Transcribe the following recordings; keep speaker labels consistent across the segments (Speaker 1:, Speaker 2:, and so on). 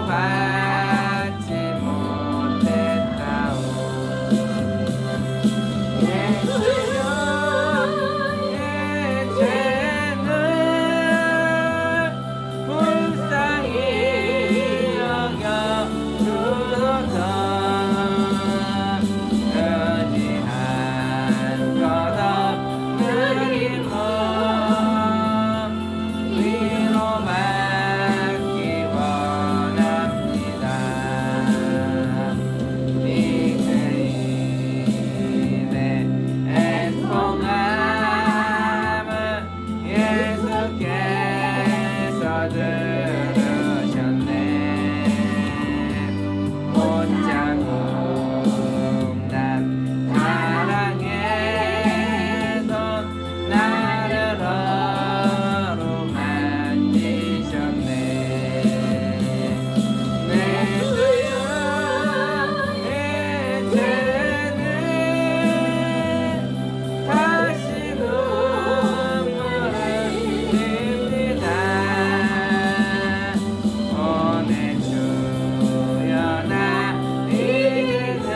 Speaker 1: 받지 못했다오. 예수여 내 죄는 불쌍히 여겨주소서. 의지한 것 없는 힘으로 위로받기 원합니다. 닉네임의 애통함은 예수께서 들으셨네. 못자국 난 사랑해서 나를 어루만지셨네. 내 주여 내 죄는 다시 눈물을 흘립니다. 오늘 주여 나 이제는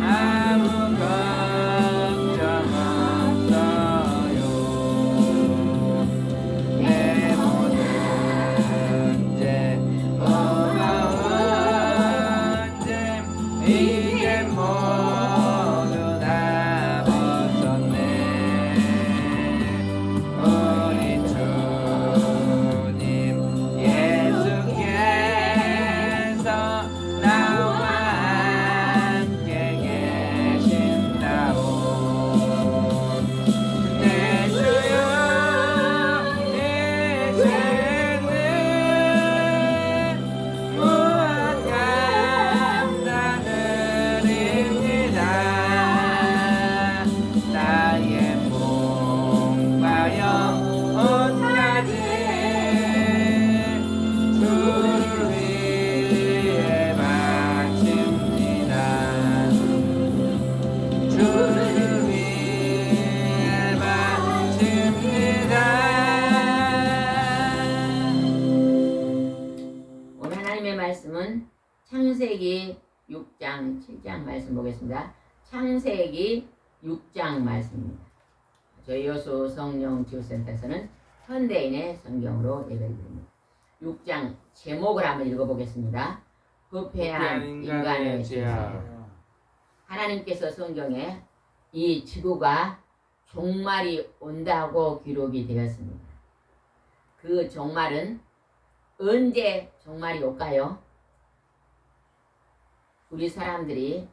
Speaker 1: 아무 걱정 없어요. 내 모든 죄 버거운 죄 이제 모두 다 벗었네. 우리 주님 예수께서 나와 함께 계신다오. 내 주여 내 죄는 무한 감사드립니다. 나의 몸과 영혼까지 주를 위해 바칩니다. 주를 위해 바칩니다.
Speaker 2: 오늘 하나님의 말씀은 창세기 6장, 7장 말씀 보겠습니다. 창세기 6장 말씀입니다. 저희 여수 성령 지구센터에서는 현대인의 성경으로 예배를 드립니다. 6장 제목을 한번 읽어보겠습니다. 부패한 인간의 죄악. 하나님께서 성경에 이 지구가 종말이 온다고 기록이 되었습니다. 그 종말은 언제 종말이 올까요? 우리 사람들이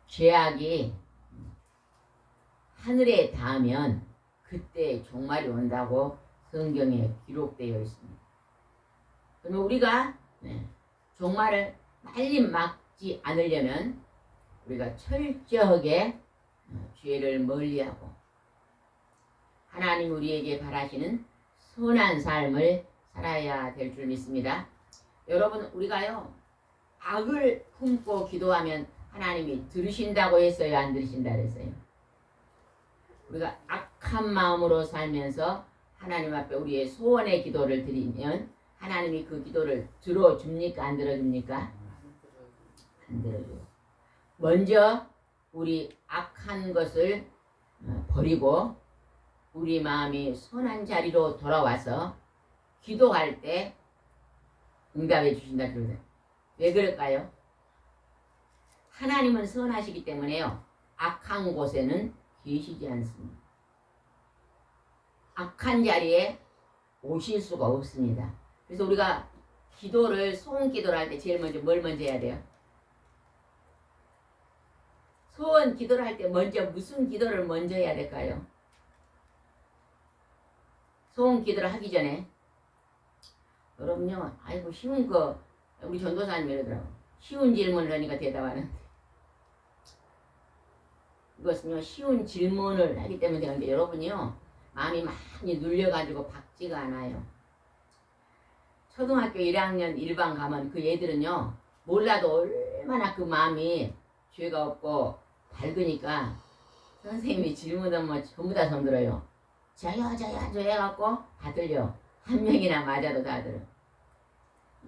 Speaker 2: 죄악이 하늘에 닿으면 그때 종말이 온다고 성경에 기록되어 있습니다. 그러면 우리가 종말을 빨리 막지 않으려면 우리가 철저하게 죄를 멀리하고 하나님 우리에게 바라시는 선한 삶을 살아야 될 줄 믿습니다. 여러분, 우리가요 악을 품고 기도하면 하나님이 들으신다고 했어요, 안 들으신다 그랬어요? 우리가 악한 마음으로 살면서 하나님 앞에 우리의 소원의 기도를 드리면 하나님이 그 기도를 들어줍니까, 안 들어줍니까? 안 들어줘요. 먼저 우리 악한 것을 버리고 우리 마음이 선한 자리로 돌아와서 기도할 때 응답해 주신다 그러거든요. 왜 그럴까요? 하나님은 선하시기 때문에요. 악한 곳에는 계시지 않습니다. 악한 자리에 오실 수가 없습니다. 그래서 우리가 기도를, 소원 기도를 할 때 제일 먼저 뭘 먼저 해야 돼요? 소원 기도를 할 때 먼저 무슨 기도를 먼저 해야 될까요? 소원 기도를 하기 전에 여러분요, 아이고 쉬운 거 우리 전도사님이 이러더라고. 쉬운 질문을 하니까 대답하는데 이것은요 쉬운 질문을 하기 때문에 되는데 여러분이요 마음이 많이 눌려가지고 박지가 않아요. 초등학교 1학년 1반 가면 그 애들은요 몰라도 얼마나 그 마음이 죄가 없고 밝으니까 선생님이 질문하면 전부 다 손들어요. 저요 해갖고 다 들려. 한 명이나 맞아도 다 들어.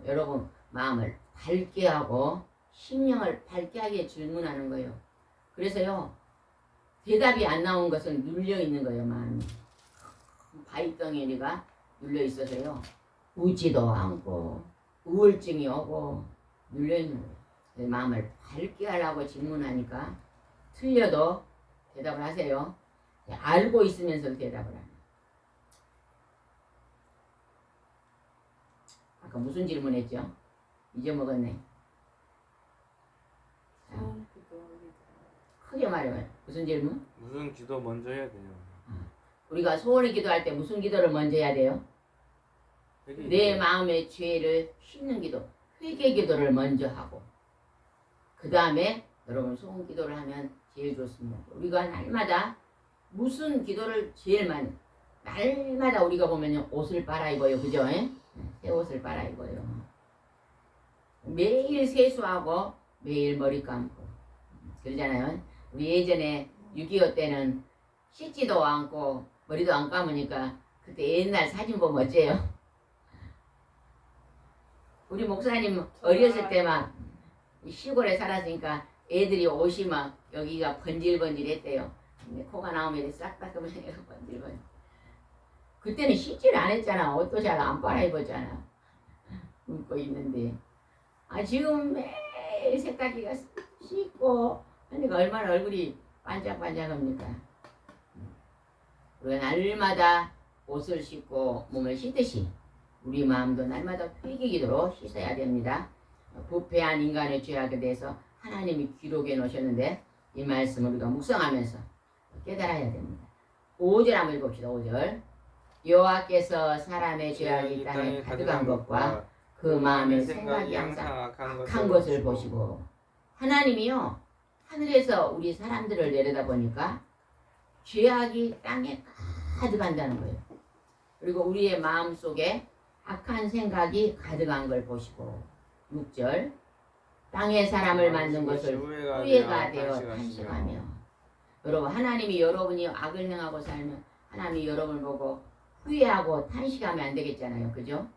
Speaker 2: 여러분 마음을 밝게 하고 심령을 밝게 하게 질문하는 거예요. 그래서요 대답이 안 나온 것은 눌려 있는 거예요. 마음이 바위덩어리가 눌려 있어서요 웃지도 않고 우울증이 오고 눌려 있는 거예요. 마음을 밝게 하려고 질문하니까 틀려도 대답을 하세요. 알고 있으면서 대답을 하는. 아까 무슨 질문했죠? 잊어먹었네. 자, 크게 말해봐요. 무슨 질문?
Speaker 3: 무슨 기도 먼저 해야 돼요?
Speaker 2: 우리가 소원을 기도할 때 무슨 기도를 먼저 해야 돼요? 내 마음의 죄를 씻는 기도, 회개 기도를 먼저 하고 그 다음에 여러분 소원 기도를 하면 제일 좋습니다. 우리가 날마다 무슨 기도를 제일 많이 날마다 우리가 보면요 옷을 빨아입어요. 그죠? 새 옷을 빨아입어요. 매일 세수하고 매일 머리 감고 그러잖아요. 우리 예전에 6.25 때는 씻지도 않고 머리도 안 감으니까 그때 옛날 사진 보면 어째요? 우리 목사님 어렸을 때 막 시골에 살았으니까 애들이 옷이 막 여기가 번질번질했대요. 근데 코가 나오면 이렇게 싹 닦으면 얘가 번질번질. 그때는 씻지를 안 했잖아. 옷도 잘 안 빨아입었잖아. 웃고 있는데 지금 매일 세탁기가 씻고 하니까 얼마나 얼굴이 반짝반짝합니까? 우리가 날마다 옷을 씻고 몸을 씻듯이 우리 마음도 날마다 회개기도로 씻어야 됩니다. 부패한 인간의 죄악에 대해서 하나님이 기록해 놓으셨는데 이 말씀을 우리가 묵상하면서 깨달아야 됩니다. 5절 한번 읽읍시다. 5절 여호와께서 사람의 죄악이 땅에 가득한 것과 그 마음의 생각이 항상 악한 것을 보시고 하나님이요 하늘에서 우리 사람들을 내려다 보니까 죄악이 땅에 가득한다는 거예요. 그리고 우리의 마음속에 악한 생각이 가득한 걸 보시고 6절 땅의 사람을 만든 것을 후회가 되어 탄식하며 여러분 하나님이 여러분이 악을 행하고 살면 하나님이 여러분을 보고 후회하고 탄식하면 안 되겠잖아요. 그죠?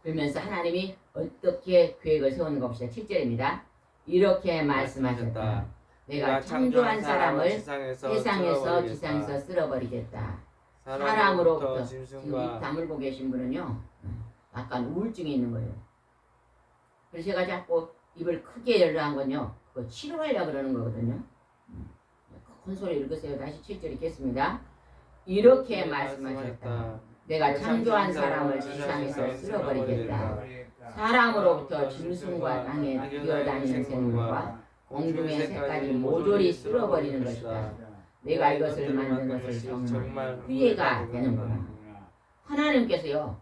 Speaker 2: 그러면서 하나님이 어떻게 계획을 세우는 것입니다. 7절입니다. 이렇게 말씀하셨다. 내가 창조한 사람을 세상에서 지상에서 쓸어버리겠다. 사람으로부터 지금 이 다물고 계신 분은요 약간 우울증이 있는 거예요. 그래서 제가 자꾸 입을 크게 열라 한 건요 그거 치료하려고 그러는 거거든요. 큰 소리 읽으세요. 다시 7절 읽겠습니다. 이렇게 말씀하셨다. 내가 창조한 사람을 지상에서 쓸어버리겠다. 사람으로부터 짐승과 땅에 뛰어다니는 생물과 공중의 새까지 모조리 쓸어버리는 것이다. 내가 이것을 만든 것을 정말 후회가 되는구나. 하나님께서요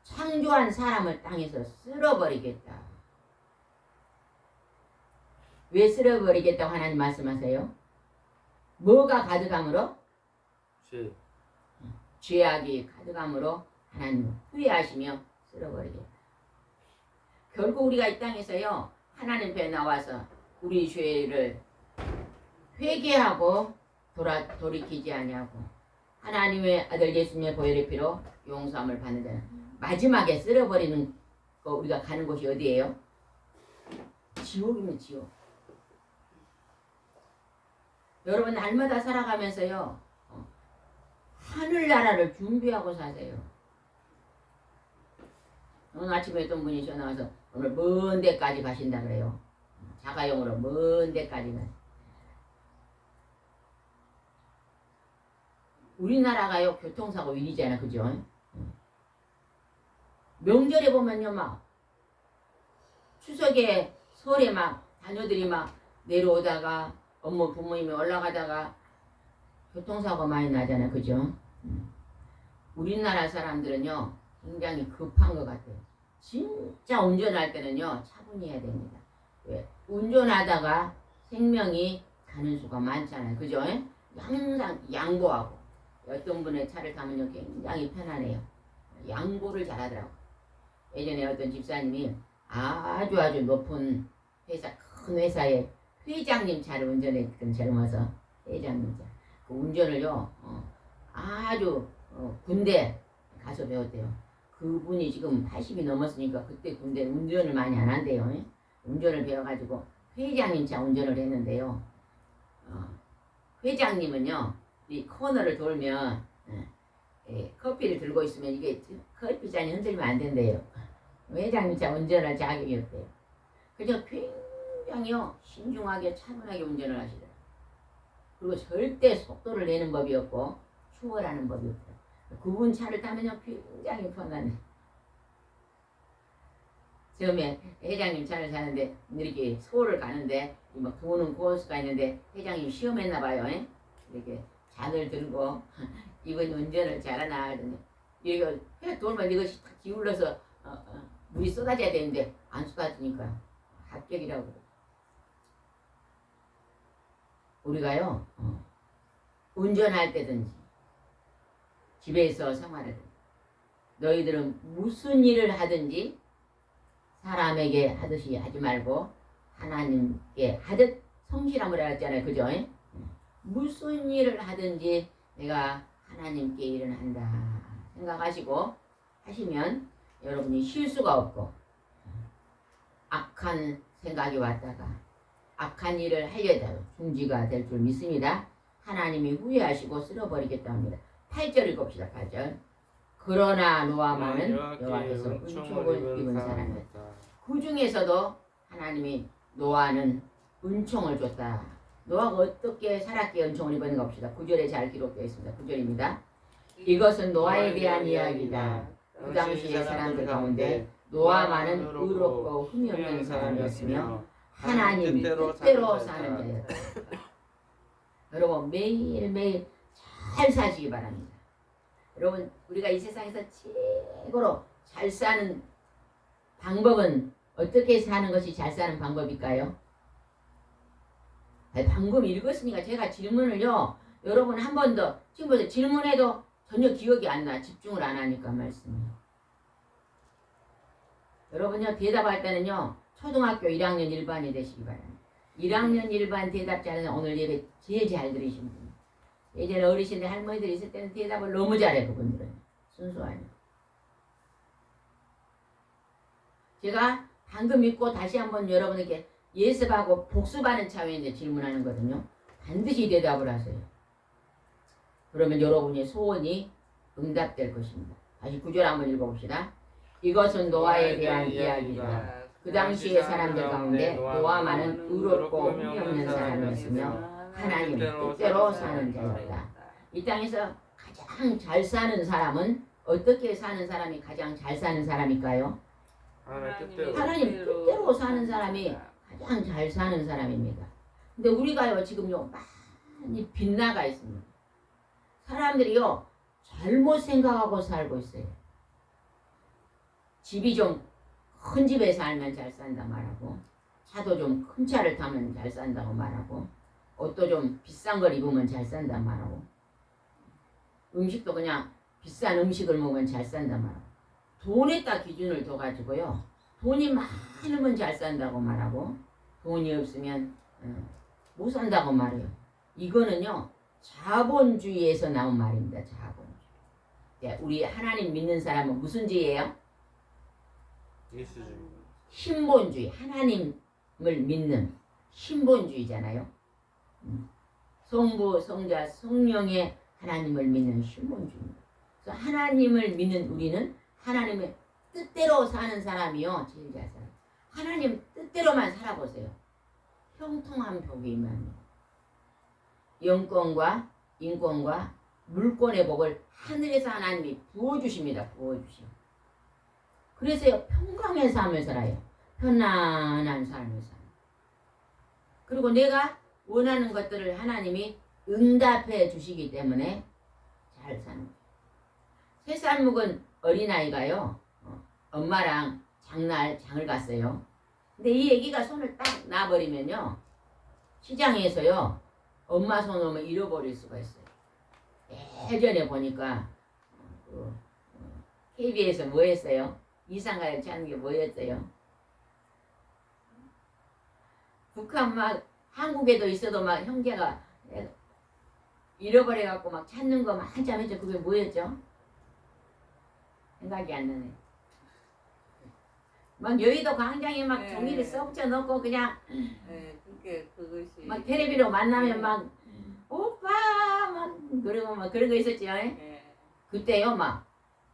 Speaker 2: 창조한 사람을 땅에서 쓸어버리겠다. 왜 쓸어버리겠다고 하나님 말씀하세요? 뭐가 가득함으로? 죄악이 가득함으로 하나님 후회하시며 쓸어버리겠다. 결국 우리가 이 땅에서요 하나님 앞에 나와서 우리 죄를 회개하고 돌이키지 아니하고 하나님의 아들 예수님의 보혈의 피로 용서함을 받는 자는 마지막에 쓸어버리는 거 우리가 가는 곳이 어디예요? 지옥입니다. 지옥. 여러분 날마다 살아가면서요 하늘나라를 준비하고 사세요. 오늘 아침에 어떤 분이 전화와서 오늘 먼 데까지 가신다 그래요. 자가용으로 먼 데까지 가. 우리나라가요 교통사고 1위잖아. 그죠? 명절에 보면요 막 추석에 설에 막 자녀들이 막 내려오다가 부모님이 올라가다가 교통사고 많이 나잖아요. 그죠? 우리나라 사람들은요 굉장히 급한 것 같아요. 진짜 운전할 때는요 차분히 해야 됩니다. 왜? 운전하다가 생명이 가는 수가 많잖아요. 그죠? 항상 양보하고 어떤 분의 차를 타면요 굉장히 편안해요. 양보를 잘하더라고요. 예전에 어떤 집사님이 아주 높은 회사 큰 회사의 회장님 차를 운전했던 젊어서 회장님 차 그 운전을요 아주 군대 가서 배웠대요. 그분이 지금 80이 넘었으니까 그때 군대 운전을 많이 안 한대요. 운전을 배워가지고 회장님 차 운전을 했는데요. 회장님은요, 이 코너를 돌면 커피를 들고 있으면 이게 커피 잔이 흔들리면 안 된대요. 회장님 차 운전할 자격이 없대요. 그래서 굉장히요 신중하게 차분하게 운전을 하시더라고요. 그리고 절대 속도를 내는 법이 없고 추월하는 법이 없대요. 그분 차를 타면요 굉장히 편안해. 처음에 회장님 차를 타는데 이렇게 서울을 가는데 막 도는 코스가 있는데 회장님 시험했나 봐요. 이렇게 잔을 들고 이번이 운전을 잘하나 하더니 이거 회 돌면 이것이 다 기울어서 물이 쏟아져야 되는데 안 쏟아지니까 합격이라고. 우리가요 운전할 때든지 집에서 생활하든지 너희들은 무슨 일을 하든지 사람에게 하듯이 하지 말고 하나님께 하듯 성실함을 하잖아요. 그죠? 무슨 일을 하든지 내가 하나님께 일을 한다 생각하시고 하시면 여러분이 쉴 수가 없고 악한 생각이 왔다가 악한 일을 하려다 중지가 될 줄 믿습니다. 하나님이 후회하시고 쓸어버리겠다 합니다. 8절 읽읍시다. 8절. 그러나 노아만은 여호와께서 은총을 입은 사람이었다. 그 중에서도 하나님이 노아는 은총을 줬다. 노아가 어떻게 살았기에 은총을 입었는가 봅시다. 9절에 잘 기록되어 있습니다. 9절입니다. 이것은 노아에 대한 이야기다. 그 당시의 사람들 가운데 노아만은 의롭고 흠이 없는 사람이었으며 하나님이 뜻대로 사는 자였다. 여러분 매일매일 잘 사시기 바랍니다. 여러분 우리가 이 세상에서 최고로 잘 사는 방법은 어떻게 사는 것이 잘 사는 방법일까요? 방금 읽었으니까 제가 질문을요 여러분 한 번 더 지금 보세요. 질문해도 전혀 기억이 안 나. 집중을 안 하니까 말씀이요. 여러분요 대답할 때는요 초등학교 1학년 1반이 되시기 바랍니다. 1학년 1반 대답자는 오늘 예배 제일 잘 들으신 분. 예전에 어르신들 할머니들 있을 때는 대답을 너무 잘해. 그분들은 순수하니. 제가 방금 읽고 다시 한번 여러분에게 예습하고 복습하는 차원에서 질문하는 거거든요. 반드시 대답을 하세요. 그러면 여러분의 소원이 응답될 것입니다. 다시 9절 한번 읽어봅시다. 이것은 노아에 대한 이야기다. 그 당시의 사람들 가운데 노아만은 의롭고 흠이 없는 사람이었으며 하나님 뜻대로 사는 자였다. 이 땅에서 가장 잘 사는 사람은 어떻게 사는 사람이 가장 잘 사는 사람일까요? 하나님 뜻대로 사는 사람이 가장 잘 사는 사람입니다. 근데 우리가요 지금요 많이 빗나가 있습니다. 사람들이요 잘못 생각하고 살고 있어요. 집이 좀 큰 집에 살면 잘 산다 말하고 차도 좀 큰 차를 타면 잘 산다고 말하고 옷도 좀 비싼 걸 입으면 잘 산다 말하고 음식도 그냥 비싼 음식을 먹으면 잘 산다 말하고 돈에다 기준을 둬가지고요 돈이 많으면 잘 산다고 말하고 돈이 없으면 못 산다고 말해요. 이거는요 자본주의에서 나온 말입니다. 자본주의. 우리 하나님 믿는 사람은 무슨 주의예요?
Speaker 3: 예수주의.
Speaker 2: 신본주의. 하나님을 믿는 신본주의잖아요. 성부, 성자, 성령의 하나님을 믿는 신본주의입니다. 그래서 하나님을 믿는 우리는 하나님의 뜻대로 사는 사람이요 제일 잘 살아요. 하나님 뜻대로만 살아보세요. 형통한 복이면 영권과 인권과 물권의 복을 하늘에서 하나님이 부어주십니다. 부어주시오. 그래서 평강의 삶을 살아요. 편안한 삶을 살아요. 그리고 내가 원하는 것들을 하나님이 응답해 주시기 때문에 잘 사는 거예요. 3살 묵은 어린아이가요 엄마랑 장을 갔어요. 근데 이 애기가 손을 딱 놔버리면요 시장에서요 엄마 손 오면 잃어버릴 수가 있어요. 예전에 보니까 KBS에서 뭐 했어요? 이상가를 찾는 게 뭐였어요? 북한 막 한국에도 있어도 막 형제가 잃어버려갖고 막 찾는 거 막 한참 했죠. 그게 뭐였죠? 생각이 안 나네. 막 여의도 광장에 막
Speaker 1: 네.
Speaker 2: 종이를 썩쳐 넣고 그냥
Speaker 1: 네, 그것이
Speaker 2: 막 텔레비로 만나면 막 오빠 막 그러고 막 그런 거 있었죠.
Speaker 1: 네.
Speaker 2: 그때요 막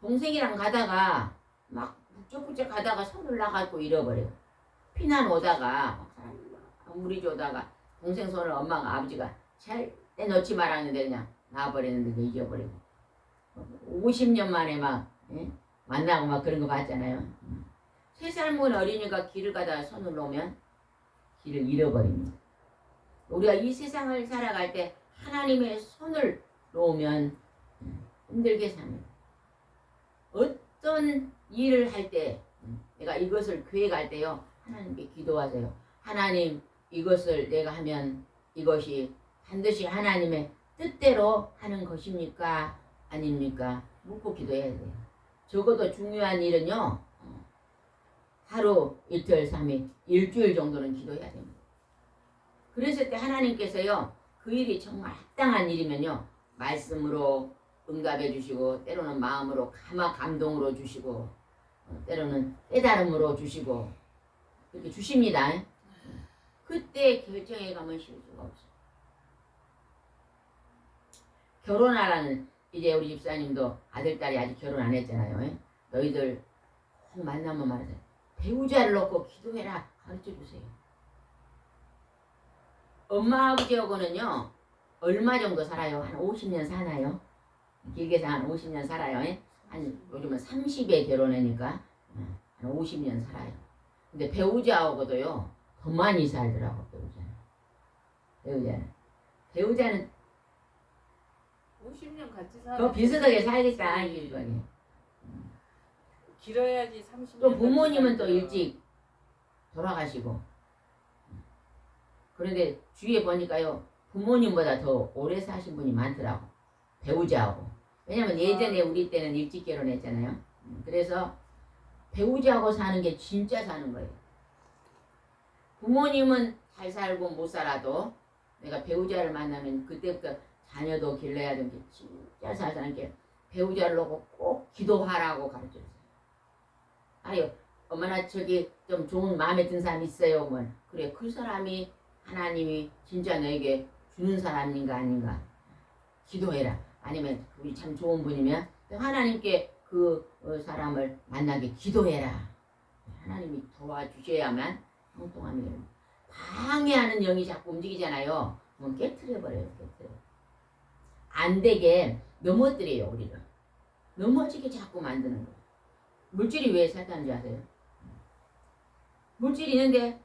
Speaker 2: 동생이랑 가다가 막 북적북적 가다가 손을 나가고 잃어버려요. 피난 오다가 막 사람이 막 무리지 오다가 동생 손을 엄마가 아버지가 절대 놓지 말았는데 그냥 놔버렸는데 그 잊어버리고 50년 만에 막 만나고 막 그런 거 봤잖아요. 3살 먹은 어린이가 길을 가다가 손을 놓으면 길을 잃어버립니다. 우리가 이 세상을 살아갈 때 하나님의 손을 놓으면 힘들게 삽니다. 어떤 일을 할 때 내가 이것을 계획할 때요 하나님께 기도하세요. 하나님 이것을 내가 하면 이것이 반드시 하나님의 뜻대로 하는 것입니까? 아닙니까? 묻고 기도해야 돼요. 적어도 중요한 일은요 하루, 이틀, 3일, 일주일 정도는 기도해야 됩니다. 그랬을 때 하나님께서요 그 일이 정말 합당한 일이면요 말씀으로 응답해 주시고 때로는 마음으로 감동으로 주시고 때로는 깨달음으로 주시고 그렇게 주십니다. 그때 결정해 가면 실수가 없어요. 결혼하라는 이제 우리 집사님도 아들 딸이 아직 결혼 안 했잖아요. 너희들 꼭 만나면 말하세요. 배우자를 놓고 기도해라 가르쳐 주세요. 엄마 아버지하고는요 얼마 정도 살아요? 한 50년 사나요? 길게서 한 50년 살아요. 한 요즘은 30에 결혼하니까 한 50년 살아요. 근데 배우자하고도요 더 많이 살더라고. 배우자는
Speaker 1: 50년 같이 살아.
Speaker 2: 더 비슷하게 살겠다 이거니.
Speaker 1: 길어야지 30년.
Speaker 2: 또 부모님은 또 일찍 돌아가시고. 그런데 주위에 보니까요 부모님보다 더 오래 사신 분이 많더라고. 배우자하고. 왜냐면 예전에 우리 때는 일찍 결혼했잖아요. 그래서 배우자하고 사는 게 진짜 사는 거예요. 부모님은 잘 살고 못 살아도 내가 배우자를 만나면 그때부터 자녀도 길러야 되는 게 진짜 잘 사는 게 배우자를 놓고 꼭 기도하라고 가르쳐줬어요. 아유 엄마나 저기 좀 좋은 마음에 든 사람 있어요. 뭐 그래 그 사람이 하나님이 진짜 너에게 주는 사람인가 아닌가 기도해라. 아니면 우리 참 좋은 분이면 하나님께 그 사람을 만나게 기도해라. 하나님이 도와주셔야만 형통합니다. 방해하는 영이 자꾸 움직이잖아요. 그럼 깨트려버려요. 안 되게 넘어뜨려요. 우리를. 넘어지게 자꾸 만드는 거예요. 물질이 왜 사탄인지 아세요? 물질이 있는데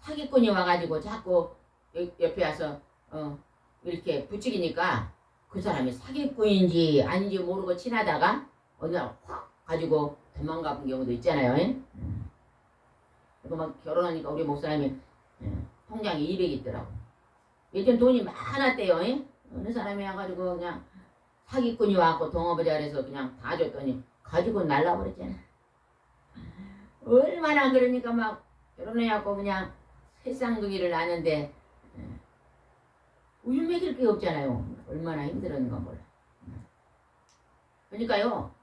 Speaker 2: 사기꾼이 와가지고 자꾸 옆에 와서 이렇게 부추기니까 그 사람이 사기꾼인지 아닌지 모르고 친하다가 어느 날 확 가지고 도망가 본 경우도 있잖아요. 그리고 막 결혼하니까 우리 목사님이 통장에 200 있더라고. 예전 돈이 많았대요. 어느 사람이 와가지고 그냥 사기꾼이 와갖고 동업을 해서 그냥 다 줬더니 가지고 날라버렸잖아. 얼마나 그러니까 막 결혼해갖고 그냥 새쌍둥이를 낳는데 우유 먹일 게 없잖아요. 얼마나 힘들었는가 몰라. 그러니까요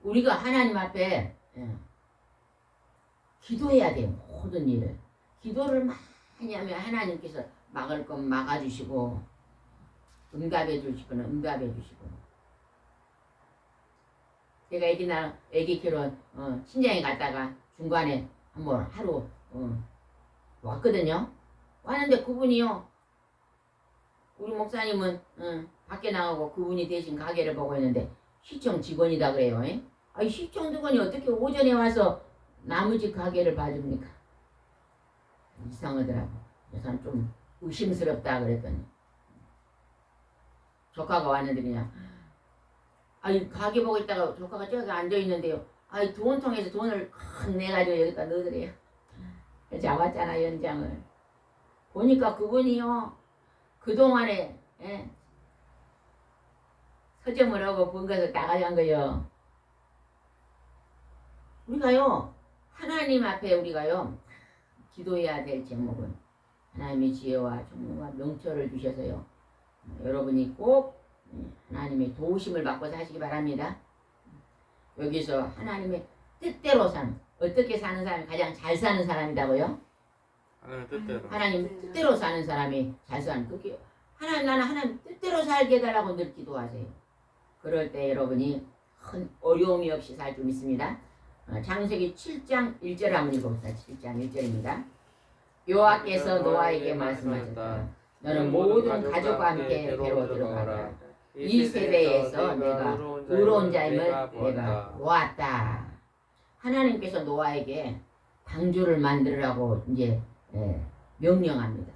Speaker 2: 우리가 하나님 앞에 기도해야 돼요. 모든 일을 기도를 많이 하면 하나님께서 막을 건 막아주시고 응답해 주시고는 응답해 주시고. 제가 애기 결혼 신장에 갔다가 중간에 한번 하루 왔거든요. 왔는데 그분이요 우리 목사님은 밖에 나가고 그분이 대신 가게를 보고 있는데 시청 직원이다 그래요. 아이 시청 직원이 어떻게 오전에 와서 나머지 가게를 봐줍니까? 이상하더라고. 그래서 좀 의심스럽다 그랬더니 조카가 왔는데 그냥 아이 가게 보고 있다가 조카가 저기 앉아있는데요. 아이 돈통에서 돈을 큰 내가지고 여기다 넣으더래요. 잡았잖아 연장을. 보니까 그분이요 그동안에 서점을 하고 본 것을 다 가져간 거예요. 우리가요 하나님 앞에 우리가요 기도해야 될 제목은 하나님의 지혜와 총명과 명철을 주셔서요 여러분이 꼭 하나님의 도우심을 받고 사시기 바랍니다. 여기서 하나님의 뜻대로 사는, 어떻게 사는 사람이 가장 잘 사는 사람이라고요?
Speaker 3: 하나님 뜻대로.
Speaker 2: 하나님 뜻대로 사는 사람이 잘 사는, 그게 하나님, 나는 하나님 뜻대로 살게 해달라고 늘 기도하세요. 그럴 때 여러분이 큰 어려움이 없이 살 줄 믿습니다. 창세기 7장 1절 한번 읽어봅시다. 7장 1절입니다. 여호와께서 노아에게 말씀하셨다. 너는 모든 가족과 함께 배로 들어가라. 이 세대에서 내가 의로운 자임을 내가 보았다. 하나님께서 노아에게 방주를 만들으라고 이제 명령합니다.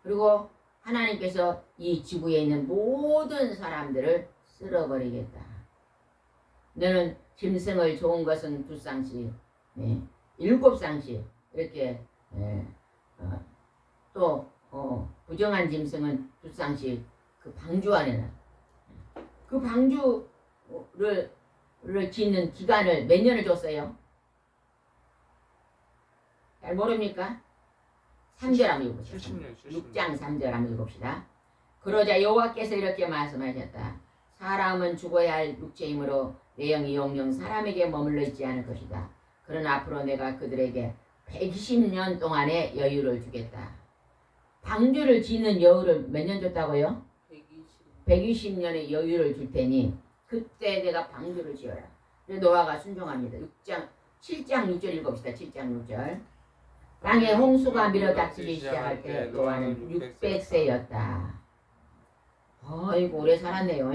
Speaker 2: 그리고 하나님께서 이 지구에 있는 모든 사람들을 쓸어버리겠다. 너는 짐승을 좋은 것은 2쌍씩, 7쌍씩 이렇게 또 부정한 짐승은 2쌍씩 그 방주 안에는 그 방주를 짓는 기간을 몇 년을 줬어요? 잘 모릅니까? 3절 한번 읽어보시죠.
Speaker 3: 70년.
Speaker 2: 6장 3절 한번 읽어봅시다. 그러자 여호와께서 이렇게 말씀하셨다. 사람은 죽어야 할 육체이므로 내 영이 영영 사람에게 머물러 있지 않을 것이다. 그러나 앞으로 내가 그들에게 120년 동안의 여유를 주겠다. 방주를 짓는 여유를 몇 년 줬다고요? 120년의 여유를 줄 테니 그때 내가 방주를 지어라. 노아가 순종합니다. 7장 6절 읽어봅시다. 7장 6절. 땅에 홍수가 밀어닥치기 시작할 때 노아는 600세였다. 아이고 오래 살았네요.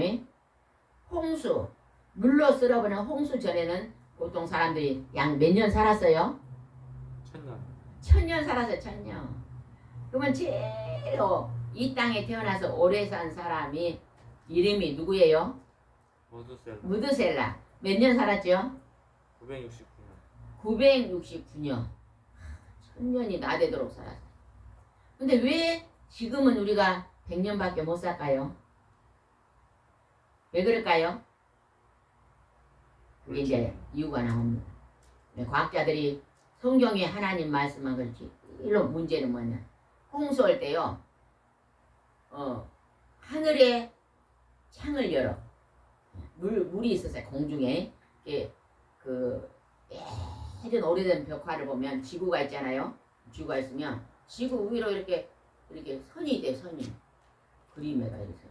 Speaker 2: 홍수, 물로 쓸어버린 홍수 전에는 보통 사람들이 약 몇 년 살았어요?
Speaker 3: 1000년.
Speaker 2: 1000년 살았어요. 1000년. 그러면 제일로 이 땅에 태어나서 오래 산 사람이 이름이 누구예요? 무드셀라. 몇 년 살았죠?
Speaker 3: 969년.
Speaker 2: 969년. 1000년이 나되도록 살았어요. 근데 왜 지금은 우리가 100년밖에 못 살까요? 왜 그럴까요? 그게 이제 이유가 나옵니다. 과학자들이 성경에 하나님 말씀한 그렇지. 일로 문제는 뭐냐? 홍수 올 때요. 하늘에 창을 열어. 물이 있었어요. 공중에. 예전 오래된 벽화를 보면 지구가 있잖아요. 지구가 있으면 지구 위로 이렇게 선이 돼. 선이. 그림에가 이렇게 선.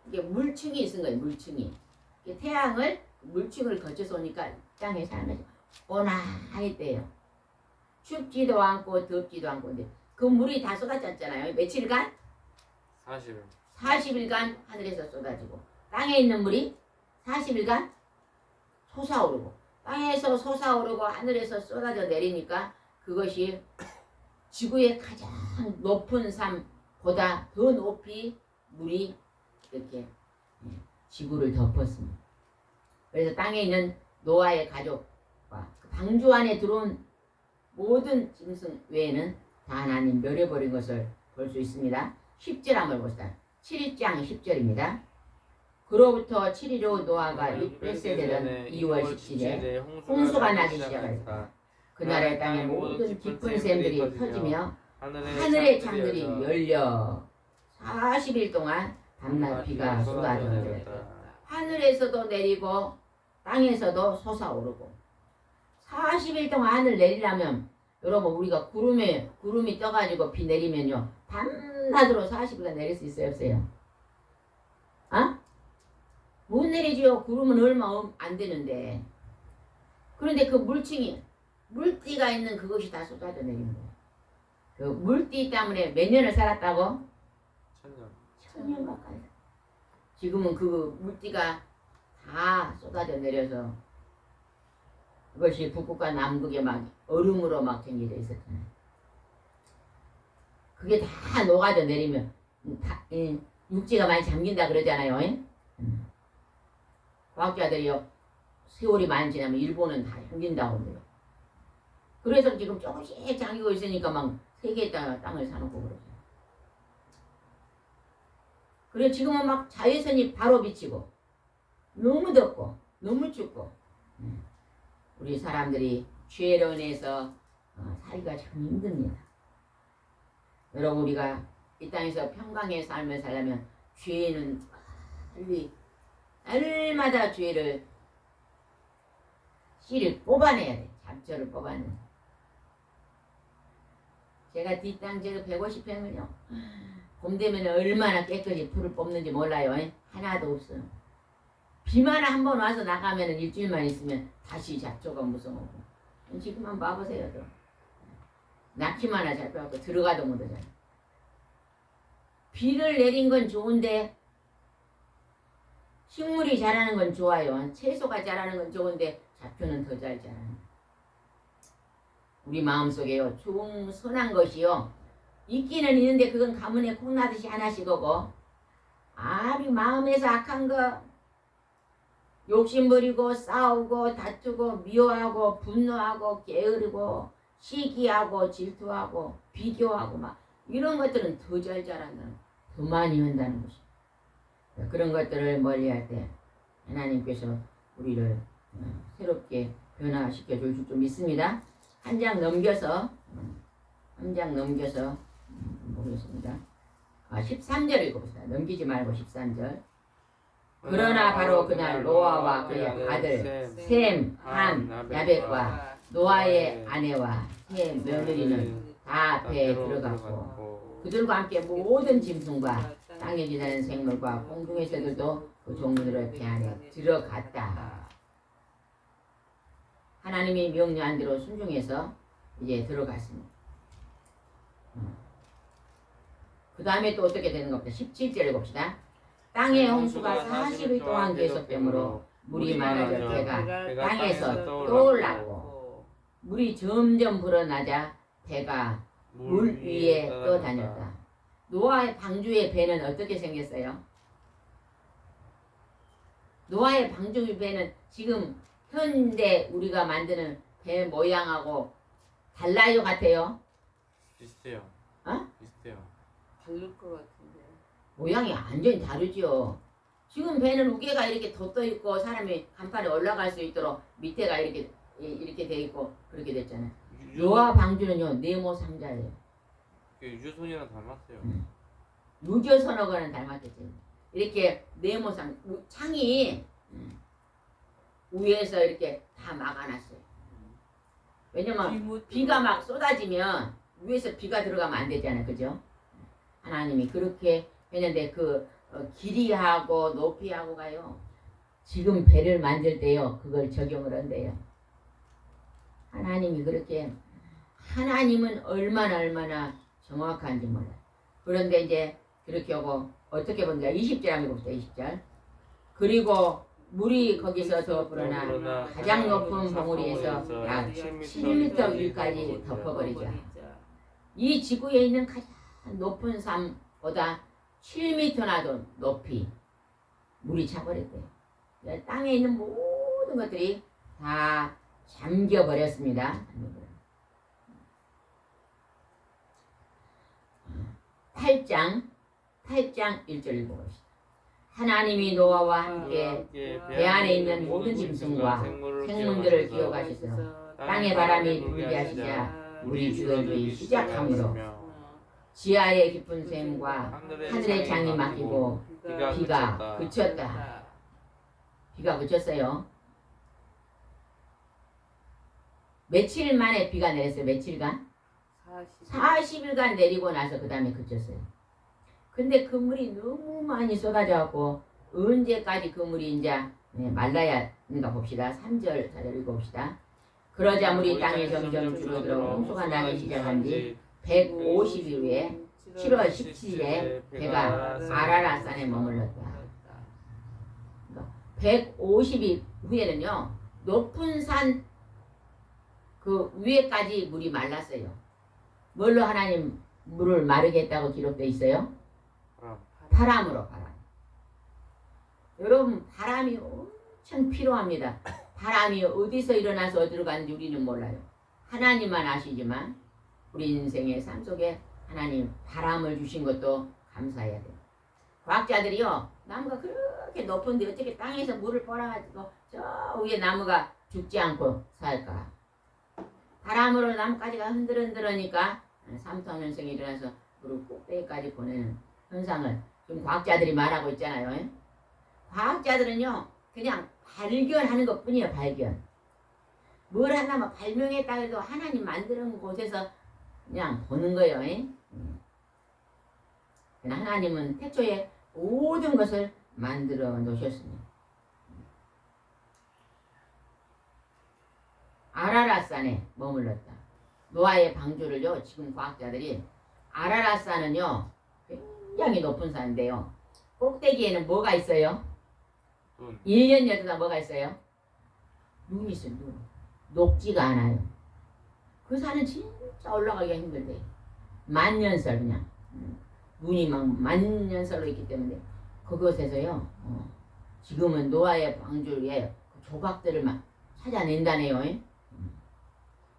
Speaker 2: 이게 물층이 있은 거예요. 물층이. 태양을 물층을 거쳐서 오니까 땅에 살면서 온화했대요. 춥지도 않고 덥지도 않고. 근데 그 물이 다 쏟아졌잖아요. 며칠간?
Speaker 3: 40일.
Speaker 2: 40일간 하늘에서 쏟아지고 땅에 있는 물이 40일간 솟아오르고 땅에서 솟아오르고 하늘에서 쏟아져 내리니까 그것이 지구의 가장 높은 산보다 더 높이 물이 이렇게 지구를 덮었습니다. 그래서 땅에 있는 노아의 가족과 그 방주 안에 들어온 모든 짐승 외에는 다 하나님 멸해버린 것을 볼 수 있습니다. 10절 한번 봅시다. 7장 10절입니다. 그로부터 7일 후 노아가 600세 되던 2월 17일에 홍수가 나기 시작했다. 그날의 땅의 모든 깊은 샘들이 터지며 하늘의 창들이 열려 40일 동안 밤낮 비가 쏟아져 내렸다. 하늘에서도 내리고 땅에서도 솟아오르고 40일 동안 하늘 내리려면 여러분 우리가 구름이 떠가지고 비 내리면요 밤낮으로 40일간 내릴 수 있어요 없어요? 못 내리지요. 구름은 얼마 안 되는데. 그런데 그 물층이 물띠가 있는 그것이 다 쏟아져 내리는 거예요. 그 물띠 때문에 몇 년을 살았다고?
Speaker 3: 1000년.
Speaker 2: 1000년 가까이. 지금은 그 물띠가 다 쏟아져 내려서 그것이 북극과 남극에 막 얼음으로 막 생겨져 있었잖아요. 그게 다 녹아져 내리면 육지가 많이 잠긴다 그러잖아요. 과학자들이요 세월이 많이 지나면 일본은 다 잠긴다고 그래요. 그래서 지금 조금씩 잠기고 있으니까 막 세계의 땅을 사놓고 그러죠. 그래 지금은 막 자외선이 바로 비치고 너무 덥고 너무 춥고 우리 사람들이 죄로 인해서 살기가 참 힘듭니다. 여러분 우리가 이 땅에서 평강의 삶을 살려면 죄는 빨리 날마다 죄를 씨를 뽑아내야 돼. 잡초를 뽑아내. 제가 뒷땅 제가 150평을요. 봄 되면 얼마나 깨끗이 풀을 뽑는지 몰라요. 하나도 없어요. 비만 한번 와서 나가면 일주일만 있으면 다시 잡초가 무서워. 지금 한번 봐보세요. 낙히만 하나 잡혀갖고 들어가도 못하잖아. 비를 내린 건 좋은데 식물이 자라는 건 좋아요. 채소가 자라는 건 좋은데 잡초는 더 잘 자라요. 우리 마음속에요. 좋은 선한 것이요. 있기는 있는데 그건 가문에 콩나듯이 하나씩 오고 아주 마음에서 악한 거 욕심 부리고 싸우고 다투고 미워하고 분노하고 게으르고 시기하고 질투하고 비교하고 막 이런 것들은 더 잘 자란다. 더 많이 한다는 것이. 그런 것들을 멀리할 때 하나님께서 우리를 새롭게 변화시켜 줄 줄 믿습니다. 한 장 넘겨서 보겠습니다. 13절 읽어봅시다. 넘기지 말고 13절. 그러나 바로 그날 노아와 그의 아들 셈, 함, 야벳과 노아의 아내와 셈 며느리는 다 배에 들어갔고 그들과 함께 모든 짐승과 땅에 지나는 생물과 공중의 새들도 그 종류들의 배 안에 들어갔다. 하나님이 명령한 대로 순종해서 이제 들어갔습니다. 그 다음에 또 어떻게 되는 겁니다. 17절 읽읍시다. 땅의 홍수가 40일 동안 계속되므로 물이 많아져 배가 땅에서 떠올랐고 물이 점점 불어나자 배가 물 위에 떠다녔다. 노아의 방주의 배는 어떻게 생겼어요? 노아의 방주의 배는 지금 현대 우리가 만드는 배 모양하고 달라요 같아요?
Speaker 3: 비슷해요.
Speaker 2: 어?
Speaker 3: 비슷해요.
Speaker 1: 다를 것 같은데.
Speaker 2: 모양이 완전히 다르죠. 지금 배는 우개가 이렇게 덧떠 있고 사람이 간판에 올라갈 수 있도록 밑에가 이렇게 돼 있고 그렇게 됐잖아요. 노아 방주는요 네모 상자예요.
Speaker 3: 유조선이랑 닮았어요.
Speaker 2: 유조선하고는 닮았겠지. 이렇게 네모 창이 위에서 이렇게 다 막아놨어요. 왜냐면 비가 막 쏟아지면 위에서 비가 들어가면 안 되잖아요. 그죠? 하나님이 그렇게 했는데 그 길이하고 높이하고가요. 지금 배를 만들 때요. 그걸 적용을 한대요. 하나님이 그렇게 하나님은 얼마나 정확한지 몰라요. 그런데 이제 그렇게 하고 어떻게 보니까 20절 한번 봅시다. 20절. 그리고 물이 거기서 더 불어나 가장 높은 봉우리에서 약 7m 위까지 덮어버리자. 이 지구에 있는 가장 높은 산보다 7m나 더 높이 물이 차버렸대요. 땅에 있는 모든 것들이 다 잠겨버렸습니다. 8장 1절 읽어봅시다. 하나님이 노아와 함께 배 안에 있는 모든 짐승과 생물들을 기억하시서 땅의 바람이 불게 하시자 물이 줄어들기 시작하므로 지하의 깊은 샘과 하늘의 창이 막히고 비가 그쳤다. 비가 그쳤어요. 며칠 만에 비가 내렸어요. 며칠간? 40일간 내리고 나서 그 다음에 그쳤어요. 근데 그 물이 너무 많이 쏟아져갖고 언제까지 그 물이 이제 말라야 하는가 봅시다. 3절 4절 읽어봅시다. 그러자 물이 땅에 점점 줄어들어 홍수가 나기 시작한 지 150일 후에 7월 17일에 배가 아라라산에 머물렀다. 150일 후에는요. 높은 산 그 위에까지 물이 말랐어요. 뭘로 하나님 물을 마르게 했다고 기록되어 있어요? 바람으로. 여러분 바람이 엄청 필요합니다. 바람이 어디서 일어나서 어디로 가는지 우리는 몰라요. 하나님만 아시지만 우리 인생의 삶 속에 하나님 바람을 주신 것도 감사해야 돼요. 과학자들이요. 나무가 그렇게 높은데 어떻게 땅에서 물을 빨아가지고 저 위에 나무가 죽지 않고 살까? 바람으로 나뭇가지가 흔들흔들하니까 3톤 현상이 일어나서 물을 꼭대기까지 보내는 현상을 지금 과학자들이 말하고 있잖아요. 과학자들은요 그냥 발견하는 것 뿐이에요. 발견. 뭘 하나 발명했다 해도 하나님 만드는 곳에서 그냥 보는 거예요. 하나님은 태초에 모든 것을 만들어 놓으셨습니다. 아라랏산에 머물렀다. 노아의 방주를요, 지금 과학자들이 아라랏산은요 굉장히 높은 산인데요, 꼭대기에는 뭐가 있어요?
Speaker 3: 눈.
Speaker 2: 1년 여름에 뭐가 있어요? 눈이 있어요. 눈. 녹지가 않아요. 그 산은 진짜 올라가기가 힘들대. 만년설 그냥 눈이 막 만년설로 있기 때문에 그것에서요 지금은 노아의 방주에 그 조각들을 막 찾아낸다네요.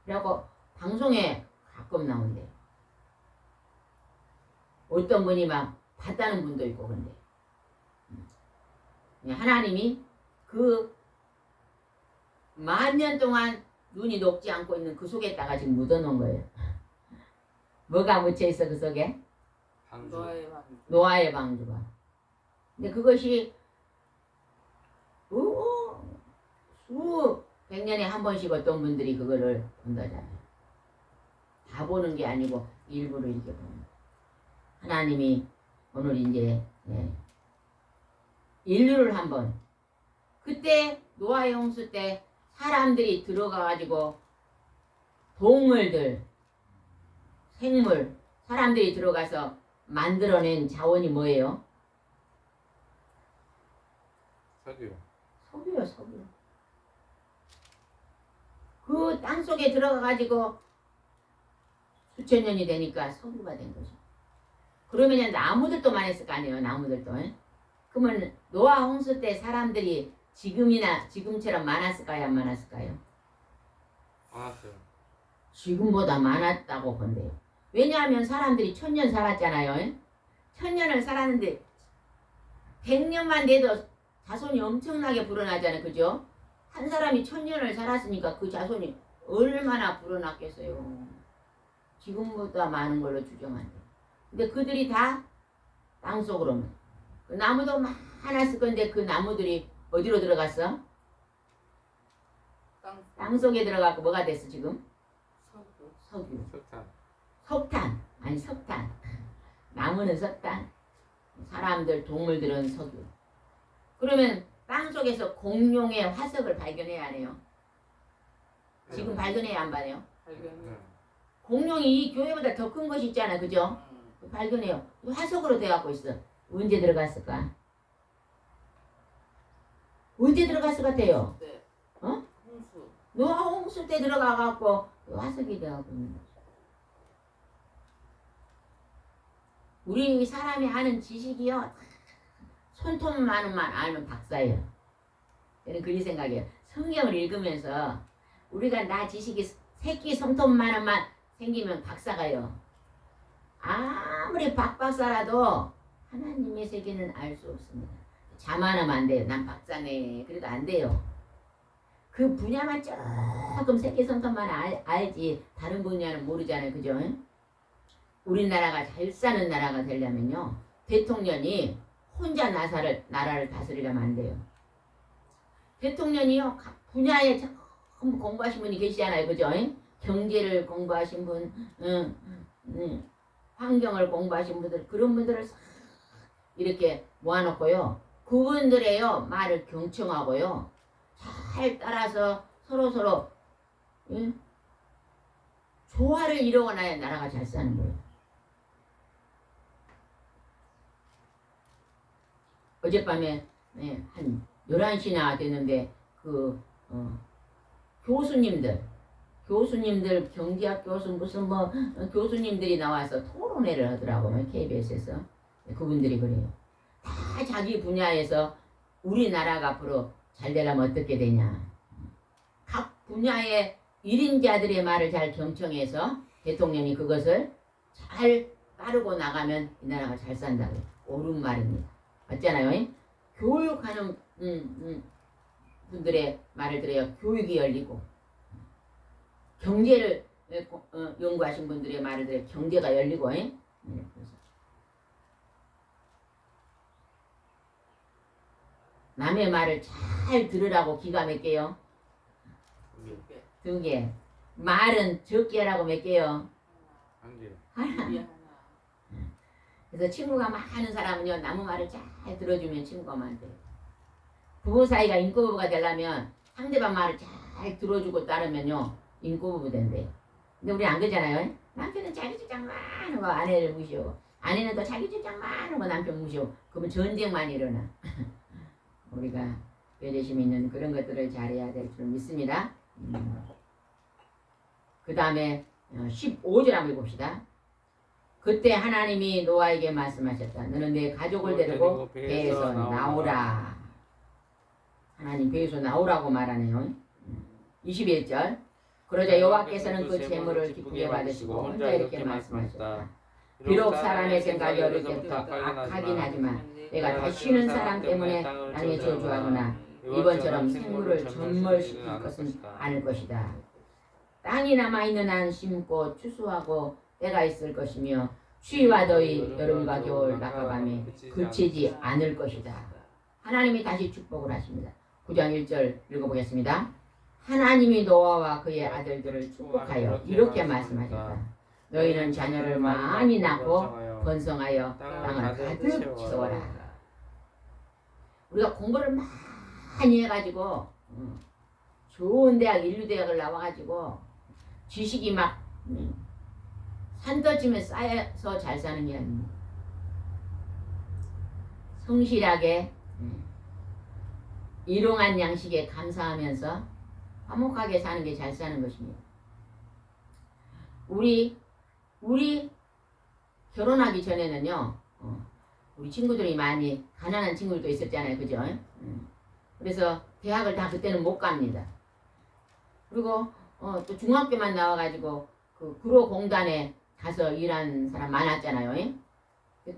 Speaker 2: 그래갖고 방송에 가끔 나온대. 어떤 분이 막 봤다는 분도 있고. 근데 하나님이 그 만년 동안 눈이 녹지 않고 있는 그 속에다가 지금 묻어놓은 거예요. 뭐가 묻혀있어 그 속에?
Speaker 3: 방주.
Speaker 1: 노아의 방주.
Speaker 2: 노아의 방주가. 근데 그것이 수백 년에 한 번씩 어떤 분들이 그거를 본다잖아요. 다 보는 게 아니고 일부러 이렇게 보는 거예요. 하나님이 오늘 이제 인류를 한번, 그때 노아의 홍수 때 사람들이 들어가가지고 동물들, 생물, 사람들이 들어가서 만들어낸 자원이 뭐예요?
Speaker 3: 석유.
Speaker 2: 석유요, 석유. 그 땅속에 들어가가지고 수천 년이 되니까 석유가 된 거죠. 그러면 나무들도 많았을 거 아니에요, 나무들도. 그러면 노아 홍수 때 사람들이 지금처럼 많았을까요, 안 많았을까요?
Speaker 3: 많았어요.
Speaker 2: 지금보다 많았다고 본대요. 왜냐하면 사람들이 1000년 살았잖아요. 1000년을 살았는데 100년만 돼도 자손이 엄청나게 불어나잖아요. 그죠? 한 사람이 1000년을 살았으니까 그 자손이 얼마나 불어났겠어요. 지금보다 많은 걸로 추정한대요. 근데 그들이 다 땅속으로, 그 나무도 많았을 건데 그 나무들이 어디로 들어갔어? 땅속에 들어가고 뭐가 됐어 지금?
Speaker 1: 석유.
Speaker 2: 석유.
Speaker 3: 석탄.
Speaker 2: 석탄. 아니 석탄. 나무는 석탄. 사람들, 동물들은 석유. 그러면 땅속에서 공룡의 화석을 발견해야 하네요. 지금 발견해야 안 봐요?
Speaker 1: 발견해.
Speaker 3: 네.
Speaker 2: 공룡이 이 교회보다 더 큰 것이 있잖아. 그죠? 발견해요. 화석으로 되어갖고 있어. 언제 들어갔을까? 언제 들어갔을 것 같아요?
Speaker 1: 네.
Speaker 2: 어?
Speaker 1: 홍수.
Speaker 2: 노아 홍수 때 들어가갖고 화석이 되어갖고 있는 거죠. 우리 사람이 하는 지식이요, 손톱만큼만 알면 박사예요. 저는 그리 생각해요. 성경을 읽으면서 우리가 나 지식이 새끼 손톱만큼만 생기면 박사가요. 아무리 박사라도 하나님의 세계는 알 수 없습니다. 자만하면 안 돼요. 난 박사네. 그래도 안 돼요. 그 분야만 조금 새끼 손톱만 알지 다른 분야는 모르잖아요. 그죠? 우리나라가 잘 사는 나라가 되려면요, 대통령이 혼자 나라를 다스리려면 안 돼요. 대통령이요, 각 분야에 전부 공부하신 분이 계시잖아요. 그죠? 경제를 공부하신 분, 환경을 공부하신 분들, 그런 분들을 싹 이렇게 모아놓고요, 그분들의요 말을 경청하고요, 잘 따라서 서로 조화를 이루어놔야 나라가 잘 사는 거예요. 어젯밤에 한 11시나 됐는데 교수님들 경제학 교수 무슨 교수님들이 나와서 토론회를 하더라고요. KBS에서. 그분들이 그래요. 다 자기 분야에서 우리나라가 앞으로 잘 되려면 어떻게 되냐. 각 분야의 1인자들의 말을 잘 경청해서 대통령이 그것을 잘 따르고 나가면 이 나라가 잘 산다고요. 옳은 말입니다. 맞잖아요. 교육하는 분들의 말을 들어야 교육이 열리고, 경제를 연구하신 분들의 말을 들어야 경제가 열리고. 남의 말을 잘 들으라고 기가 막혀요. 2개. 말은 적게라고 몇 개요?
Speaker 3: 한 개.
Speaker 1: 우리 하나.
Speaker 2: 그래서 친구가 많은 사람은요, 남의 말을 잘 들어주면 친구가 많대요. 부부 사이가 인꼬부부가 되려면 상대방 말을 잘 들어주고 따르면요, 인꼬부부 된대요. 근데 우리 안 그러잖아요. 남편은 자기 주장만 하고 아내를 무시하고, 아내는 또 자기 주장만 하고 남편 무시하고, 그러면 전쟁만 일어나. 우리가 배려심 있는 그런 것들을 잘해야 될 줄 믿습니다. 그 다음에 15절 한번 봅시다. 그때 하나님이 노아에게 말씀하셨다. 너는 내 가족을 데리고 배에서 나오라. 하나님 배에서 나오라고 말하네요. 21절. 그러자 여호와께서는 그 재물을 기쁘게 받으시고 혼자 이렇게 말씀하셨다. 비록 사람의 생각이 어릴 때부터 악하긴 하지만 내가 다시는 사람 때문에 땅에 저주하거나 이번처럼 생물을 전멸시킬 것은 않을 것이다. 땅이 남아있는 한 심고 추수하고 때가 있을 것이며 추위와 더위 여름과 겨울 낮과 밤에 그치지 않을 것이다. 하나님이 다시 축복을 하십니다. 9장 1절 읽어보겠습니다. 하나님이 노아와 그의 아들들을 축복하여 이렇게 말씀하셨다. 너희는 자녀를 많이 낳고 번성하여 땅을 가득 채워라. 우리가 공부를 많이 해가지고 좋은 대학 인류대학을 나와가지고 지식이 막 산더치면 쌓여서 잘 사는 게 아닙니다. 성실하게 일용한 양식에 감사하면서 화목하게 사는 게 잘 사는 것입니다. 우리 결혼하기 전에는요, 우리 친구들이 많이 가난한 친구들도 있었잖아요, 그죠? 그래서 대학을 다 그때는 못 갑니다. 그리고 또 중학교만 나와가지고 그 구로공단에 가서 일한 사람 많았잖아요.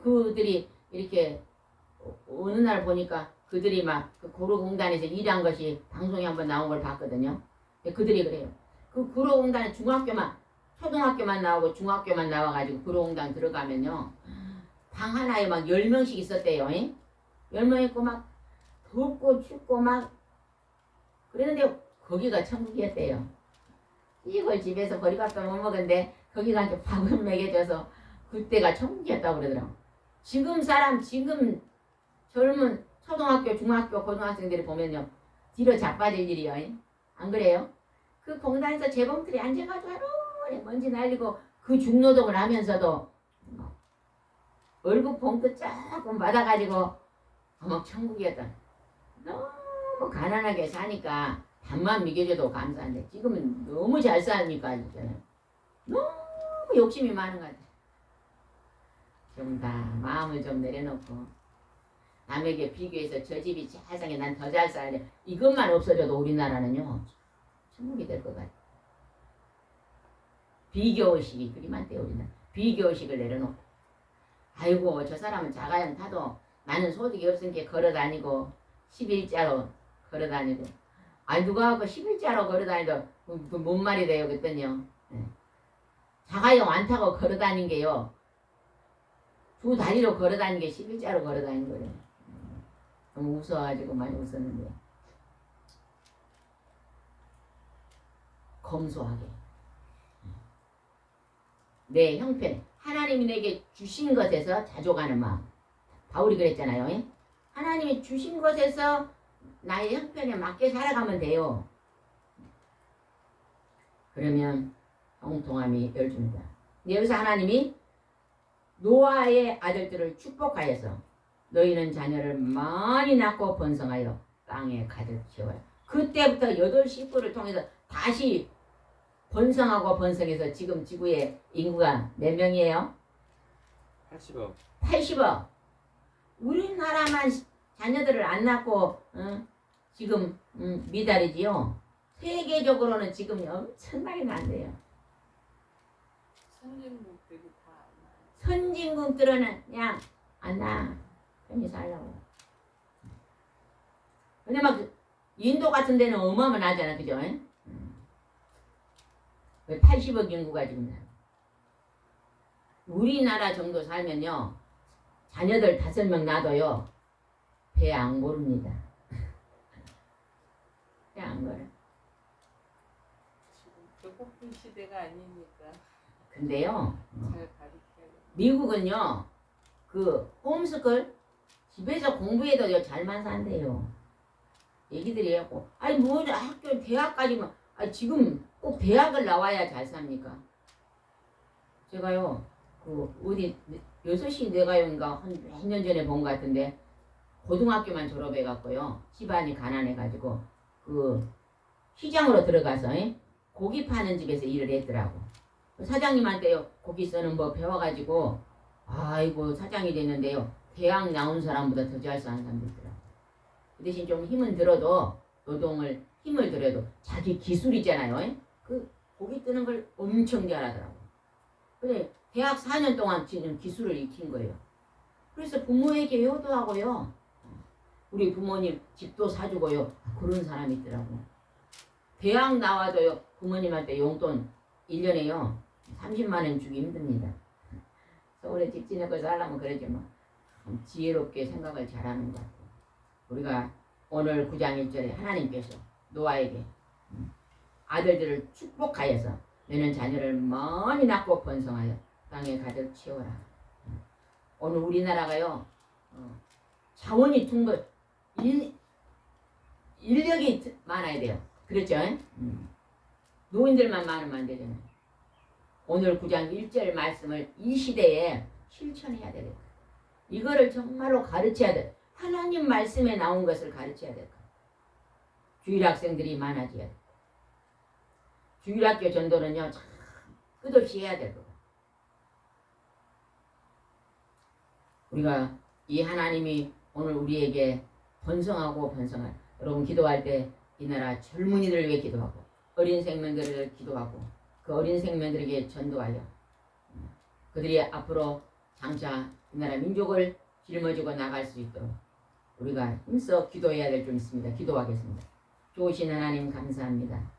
Speaker 2: 그들이 이렇게 어느 날 보니까 그들이 막 그 구로공단에서 일한 것이 방송에 한번 나온 걸 봤거든요. 그들이 그래요. 그 구로공단에 초등학교만 나오고 중학교만 나와가지고 구로공단 들어가면요, 방 하나에 막 10명씩 있었대요. 10명 있고 막 덥고 춥고 막 그랬는데 거기가 천국이었대요. 이걸 집에서 버리밖에 못 먹었는데 거기가 이제 밥을 먹여줘서 그때가 천국이었다고 그러더라고. 지금 젊은 초등학교, 중학교, 고등학생들이 보면요, 뒤로 자빠질 일이요. 안 그래요? 그 공단에서 재봉틀에 앉아가지고 하루 먼지 날리고 그 중노동을 하면서도 월급 봉투 조금 받아가지고 막 천국이었다. 너무 가난하게 사니까 밥만 먹여줘도 감사한데 지금은 너무 잘 사니까 너무 욕심이 많은 것 같아요. 좀 다 마음을 좀 내려놓고 남에게 비교해서 저 집이 잘 사게 난 더 잘 살래, 이것만 없어져도 우리나라는요 천국이 될 것 같아요. 비교의식이 그리만 때 우리나라 비교의식을 내려놓고, 아이고 저 사람은 자가용 타도 나는 소득이 없으니까 걸어다니고 11자로 걸어다니고, 아니 누가 그 11자로 걸어다니도 그 뭔 말이 돼요 그랬더니요, 자가용 안 타고 걸어다닌 게요, 두 다리로 걸어다니는 게 11자로 걸어다닌 거예요. 너무 웃어가지고 많이 웃었는데, 검소하게 내 형편, 하나님이 내게 주신 것에서 자족하는 마음. 바울이 그랬잖아요. 하나님이 주신 것에서 나의 형편에 맞게 살아가면 돼요. 그러면 형통함이 열줍니다. 여기서 하나님이 노아의 아들들을 축복하여서 너희는 자녀를 많이 낳고 번성하여 땅에 가득 채워요. 그때부터 8식구를 통해서 다시 번성하고 번성해서 지금 지구의 인구가 몇 명이에요?
Speaker 3: 80억.
Speaker 2: 80억. 우리나라만 자녀들을 안 낳고 지금 미달이지요. 세계적으로는 지금 엄청나게 많대요.
Speaker 1: 선진국들이 다 안 나요.
Speaker 2: 선진국들은 그냥 안 낳아. 편히 살라고. 근데 막 인도 같은 데는 어마어마하잖아, 그죠? 80억 인구가 지금. 우리나라 정도 살면요, 자녀들 5명 낳아도요 배 안 고릅니다. 배 안 고려.
Speaker 1: 배고픈 시대가 아니니까
Speaker 2: 근데요,
Speaker 1: 잘 가르쳐야 돼.
Speaker 2: 미국은요, 그 홈스쿨 집에서 공부해도 잘만 산대요. 얘기들이 하고, 아니 뭐 학교 대학까지만, 아니 지금 꼭 대학을 나와야 잘 삽니까? 제가요, 그 어디 6시 내가요인가 한 몇 년 전에 본 것 같은데 고등학교만 졸업해 갖고요, 집안이 가난해 가지고 그 시장으로 들어가서 고기 파는 집에서 일을 했더라고. 사장님한테요, 고기 써는 법 배워가지고, 아이고 사장이 됐는데요, 대학 나온 사람보다 더 잘 사는 사람도 있더라고. 그 대신 좀 힘은 들어도, 노동을 힘을 들여도 자기 기술 있잖아요. 그 고기 뜨는 걸 엄청 잘하더라고. 근데 대학 4년 동안 지금 기술을 익힌 거예요. 그래서 부모에게 효도하고요, 우리 부모님 집도 사주고요, 그런 사람이 있더라고. 대학 나와도요, 부모님한테 용돈 1년에요 30만 원 주기 힘듭니다. 서울에 집 지내고 살려면 그러지 뭐. 참 지혜롭게 생각을 잘하는 것 같아요. 우리가 오늘 9장 1절에 하나님께서 노아에게 아들들을 축복하여서 너는 자녀를 많이 낳고 번성하여 땅에 가득 채워라. 오늘 우리나라가요, 자원이 둥글, 인력이 많아야 돼요. 그렇죠? 노인들만 많으면 안 되잖아요. 오늘 9장 1절 말씀을 이 시대에 실천해야 되겠다. 이거를 정말로 가르쳐야 돼. 하나님 말씀에 나온 것을 가르쳐야 될 거야. 주일학생들이 많아져야 돼. 주일학교 전도는요, 참 끝없이 해야 될 거야. 우리가 이 하나님이 오늘 우리에게 번성하고 번성할, 여러분 기도할 때 이 나라 젊은이들을 위해 기도하고 어린 생명들을 기도하고 그 어린 생명들에게 전도하여 그들이 앞으로 장차 이 나라 민족을 짊어지고 나갈 수 있도록 우리가 힘써 기도해야 될 줄 믿습니다. 기도하겠습니다. 좋으신 하나님 감사합니다.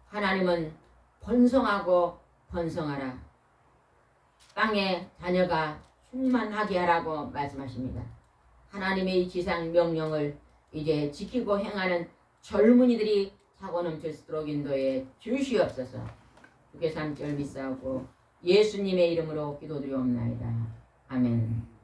Speaker 2: 하나님은 번성하고 번성하라, 땅에 자녀가 충만하게 하라고 말씀하십니다. 하나님의 이 지상 명령을 이제 지키고 행하는 젊은이들이 사고 넘칠수록 인도에 주시옵소서. 주께 3절 믿사오고 예수님의 이름으로 기도드리옵나이다. 아멘.